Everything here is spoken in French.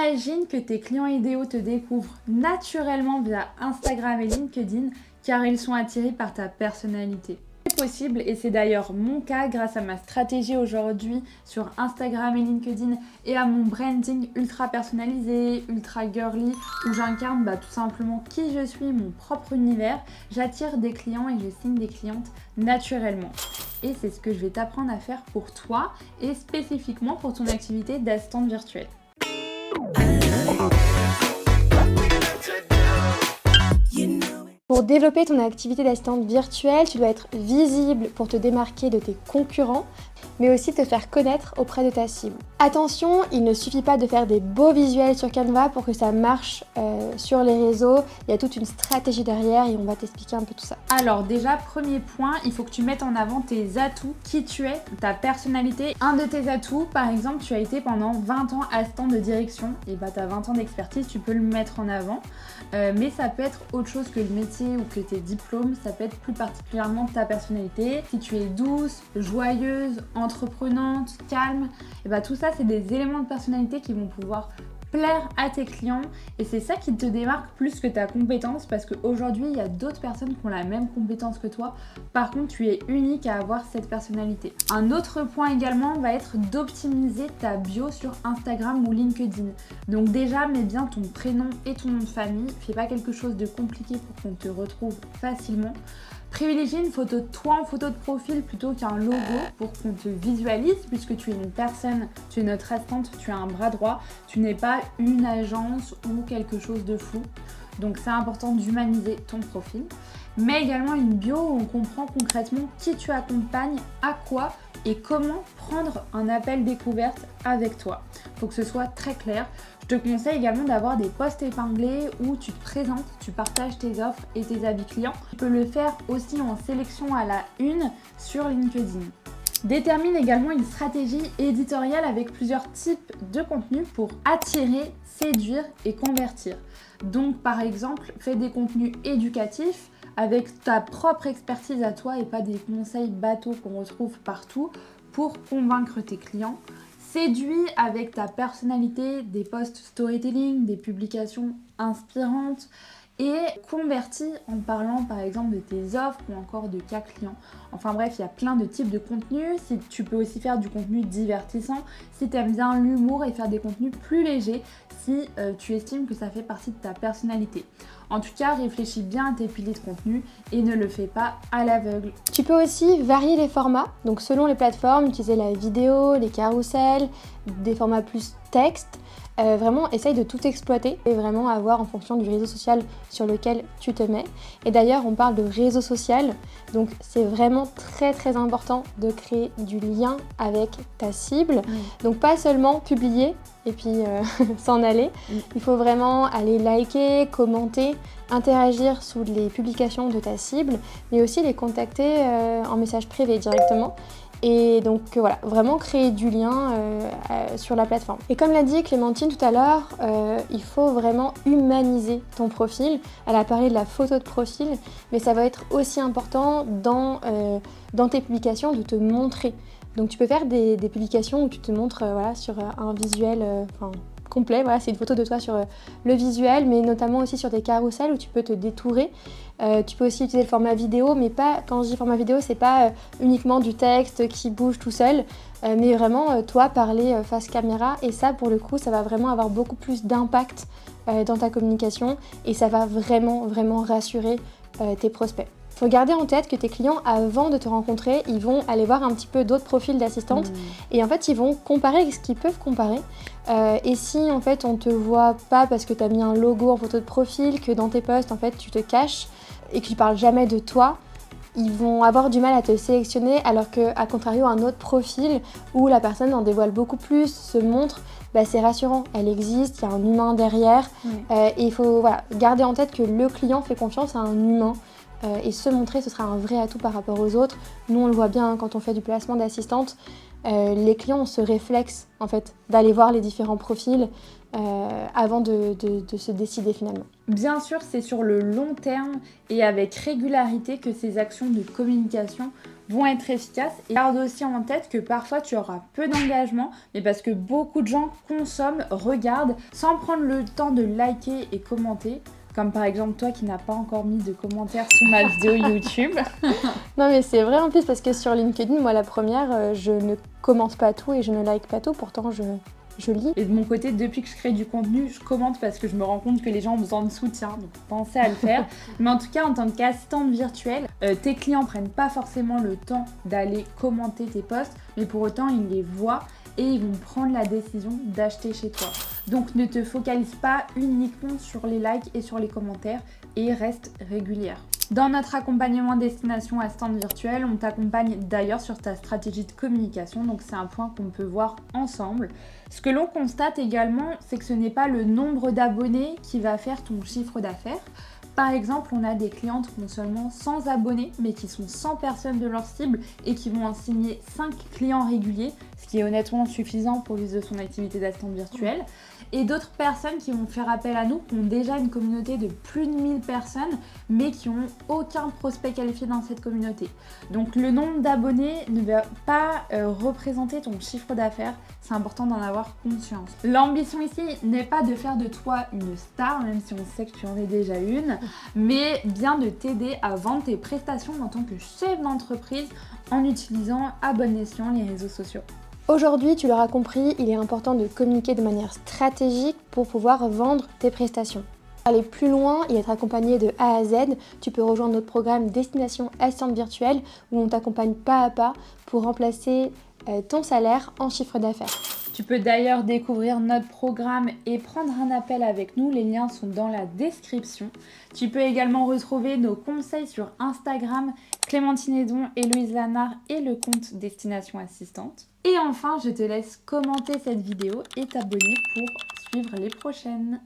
Imagine que tes clients idéaux te découvrent naturellement via Instagram et LinkedIn car ils sont attirés par ta personnalité. C'est possible et c'est d'ailleurs mon cas grâce à ma stratégie aujourd'hui sur Instagram et LinkedIn et à mon branding ultra personnalisé, ultra girly où j'incarne tout simplement qui je suis, mon propre univers. J'attire des clients et je signe des clientes naturellement. Et c'est ce que je vais t'apprendre à faire pour toi et spécifiquement pour ton activité d'assistante virtuelle. Pour développer ton activité d'assistante virtuelle, tu dois être visible pour te démarquer de tes concurrents, mais aussi te faire connaître auprès de ta cible. Attention, il ne suffit pas de faire des beaux visuels sur Canva pour que ça marche sur les réseaux. Il y a toute une stratégie derrière et on va t'expliquer un peu tout ça. Alors déjà, premier point, il faut que tu mettes en avant tes atouts, qui tu es, ta personnalité. Un de tes atouts, par exemple, tu as été pendant 20 ans assistant de direction et tu as 20 ans d'expertise, tu peux le mettre en avant. Mais ça peut être autre chose que le métier ou que tes diplômes, ça peut être plus particulièrement ta personnalité. Si tu es douce, joyeuse, entreprenante, calme, et tout ça c'est des éléments de personnalité qui vont pouvoir plaire à tes clients et c'est ça qui te démarque plus que ta compétence parce qu'aujourd'hui il y a d'autres personnes qui ont la même compétence que toi. Par contre, tu es unique à avoir cette personnalité. Un autre point également va être d'optimiser ta bio sur Instagram ou LinkedIn. Donc déjà, mets bien ton prénom et ton nom de famille. Fais pas quelque chose de compliqué pour qu'on te retrouve facilement. Privilégie une photo de toi en photo de profil plutôt qu'un logo pour qu'on te visualise puisque tu es une personne, tu es notre assistante, tu as un bras droit, tu n'es pas une agence ou quelque chose de flou. Donc c'est important d'humaniser ton profil. Mais également une bio où on comprend concrètement qui tu accompagnes, à quoi et comment prendre un appel découverte avec toi. Il faut que ce soit très clair. Je te conseille également d'avoir des posts épinglés où tu te présentes, tu partages tes offres et tes avis clients. Tu peux le faire aussi en sélection à la une sur LinkedIn. Détermine également une stratégie éditoriale avec plusieurs types de contenus pour attirer, séduire et convertir. Donc par exemple, fais des contenus éducatifs avec ta propre expertise à toi et pas des conseils bateaux qu'on retrouve partout pour convaincre tes clients. Séduis avec ta personnalité, des posts storytelling, des publications inspirantes et convertis en parlant par exemple de tes offres ou encore de cas clients. Enfin bref, il y a plein de types de contenus. Si tu peux aussi faire du contenu divertissant, si tu aimes bien l'humour et faire des contenus plus légers, si tu estimes que ça fait partie de ta personnalité. En tout cas, réfléchis bien à tes piliers de contenu et ne le fais pas à l'aveugle. Tu peux aussi varier les formats, donc selon les plateformes, utiliser la vidéo, les carousels, des formats plus texte. Vraiment, essaye de tout exploiter et vraiment avoir en fonction du réseau social sur lequel tu te mets. Et d'ailleurs, on parle de réseau social, donc c'est vraiment très important de créer du lien avec ta cible. Donc pas seulement publier et puis s'en aller. Il faut vraiment aller liker, commenter, interagir sous les publications de ta cible, mais aussi les contacter en message privé directement. Et donc voilà, vraiment créer du lien sur la plateforme. Et comme l'a dit Clémentine tout à l'heure, il faut vraiment humaniser ton profil. Elle a parlé de la photo de profil, mais ça va être aussi important dans tes publications de te montrer. Donc tu peux faire des publications où tu te montres sur un visuel complet, voilà, c'est une photo de toi sur le visuel, mais notamment aussi sur des carousels où tu peux te détourer. Tu peux aussi utiliser le format vidéo, mais pas, quand je dis format vidéo, c'est pas uniquement du texte qui bouge tout seul, mais vraiment toi parler face caméra, et ça pour le coup ça va vraiment avoir beaucoup plus d'impact dans ta communication et ça va vraiment rassurer tes prospects. Il faut garder en tête que tes clients, avant de te rencontrer, ils vont aller voir un petit peu d'autres profils d'assistantes et en fait ils vont comparer ce qu'ils peuvent comparer. Et si en fait on te voit pas parce que tu as mis un logo en photo de profil, que dans tes posts en fait tu te caches et que tu parles jamais de toi, ils vont avoir du mal à te sélectionner, alors qu'à contrario un autre profil où la personne en dévoile beaucoup plus, se montre, c'est rassurant, elle existe, il y a un humain derrière et il faut garder en tête que le client fait confiance à un humain. Et se montrer, ce sera un vrai atout par rapport aux autres. Nous, on le voit bien quand on fait du placement d'assistante. Les clients ont ce réflexe, en fait, d'aller voir les différents profils avant de se décider finalement. Bien sûr, c'est sur le long terme et avec régularité que ces actions de communication vont être efficaces. Et garde aussi en tête que parfois tu auras peu d'engagement, mais parce que beaucoup de gens consomment, regardent, sans prendre le temps de liker et commenter. Comme par exemple toi qui n'as pas encore mis de commentaires sous ma vidéo YouTube. Non mais c'est vrai en plus parce que sur LinkedIn, moi la première, je ne commente pas tout et je ne like pas tout, pourtant je lis. Et de mon côté, depuis que je crée du contenu, je commente parce que je me rends compte que les gens ont besoin de soutien, donc pensez à le faire. Mais en tout cas, en tant qu'assistante virtuelle, tes clients prennent pas forcément le temps d'aller commenter tes posts, mais pour autant, ils les voient et ils vont prendre la décision d'acheter chez toi. Donc ne te focalise pas uniquement sur les likes et sur les commentaires et reste régulière. Dans notre accompagnement destination assistante virtuelle, on t'accompagne d'ailleurs sur ta stratégie de communication, donc c'est un point qu'on peut voir ensemble. Ce que l'on constate également, c'est que ce n'est pas le nombre d'abonnés qui va faire ton chiffre d'affaires. Par exemple, on a des clientes qui ont seulement 100 abonnés, mais qui sont 100 personnes de leur cible et qui vont en signer 5 clients réguliers, ce qui est honnêtement suffisant pour vivre de son activité d'assistante virtuelle. Et d'autres personnes qui vont faire appel à nous, qui ont déjà une communauté de plus de 1000 personnes, mais qui n'ont aucun prospect qualifié dans cette communauté. Donc le nombre d'abonnés ne va pas représenter ton chiffre d'affaires, c'est important d'en avoir conscience. L'ambition ici n'est pas de faire de toi une star, même si on sait que tu en es déjà une, mais bien de t'aider à vendre tes prestations en tant que chef d'entreprise en utilisant à bon escient les réseaux sociaux. Aujourd'hui, tu l'auras compris, il est important de communiquer de manière stratégique pour pouvoir vendre tes prestations. Pour aller plus loin et être accompagné de A à Z, tu peux rejoindre notre programme Destination Assistante Virtuelle où on t'accompagne pas à pas pour remplacer ton salaire en chiffre d'affaires. Tu peux d'ailleurs découvrir notre programme et prendre un appel avec nous, les liens sont dans la description. Tu peux également retrouver nos conseils sur Instagram, Clémentine Edon, Héloïse Lanard et le compte Destination Assistante. Et enfin, je te laisse commenter cette vidéo et t'abonner pour suivre les prochaines.